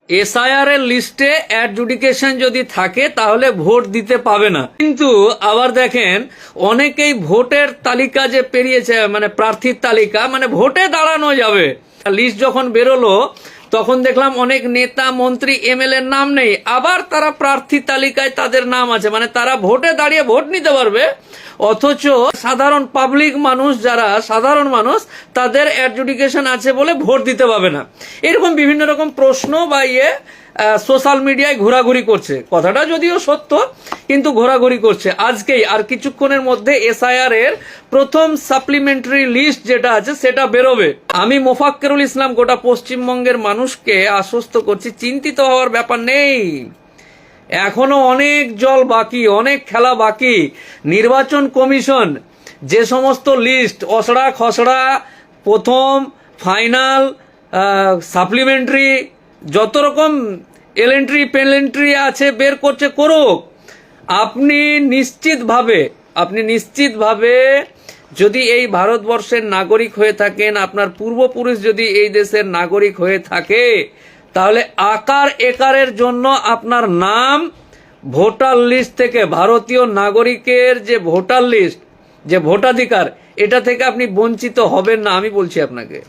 SIR এর লিস্টে adjudication যদি থাকে তাহলে ভোট দিতে পাবে না। কিন্তু আবার দেখেন অনেকেই ভোটের তালিকা যে পেরিয়েছে, মানে প্রার্থীর তালিকা, মানে ভোটে দাঁড়ানো যাবে, লিস্ট যখন বেরোলো তখন দেখলাম অনেক নেতা মন্ত্রী এমএলএ নাম নেই, আবার তারা প্রার্থী তালিকায় তাদের নাম আছে, মানে তারা ভোটে দাঁড়িয়ে ভোট নিতে পারবে, অথচ সাধারণ পাবলিক মানুষ, যারা সাধারণ মানুষ, তাদের অ্যাডজুডিকেশন আছে বলে ভোট দিতে পারবে না। এরকম বিভিন্ন রকম প্রশ্ন বা সোশ্যাল মিডিয়ায় ঘোরাঘুরি করছে। কথাটা যদিও সত্য, কিন্তু ঘোরাঘুরি করছে। আজকেই আর কিছুক্ষণের মধ্যে এসআইআর এর প্রথম সাপ্লিমেন্টারি লিস্ট যেটা আছে সেটা বেরোবে। আমি মোফাক্কেরুল ইসলাম গোটা পশ্চিমবঙ্গের মানুষকে আশ্বস্ত করছি, চিন্তিত হওয়ার ব্যাপার নেই। এখনো অনেক জল বাকি, অনেক খেলা বাকি। নির্বাচন কমিশন যে সমস্ত লিস্ট অসড়া খসড়া, প্রথম, ফাইনাল, সাপ্লিমেন্টারি, যত রকম এলেন্ট্রি পেলেন্ট্রি আছে বের করছে, করুক। আপনি নিশ্চিতভাবে যদি এই ভারতবর্ষের নাগরিক হয়ে থাকেন, আপনার পূর্বপুরুষ যদি এই দেশের নাগরিক হয়ে থাকে, তাহলে আকার একারের জন্য আপনার নাম ভোটার লিস্ট থেকে, ভারতীয় নাগরিকের যে ভোটার লিস্ট, যে ভোটাধিকার, এটা থেকে আপনি বঞ্চিত হবেন না, আমি বলছি আপনাকে।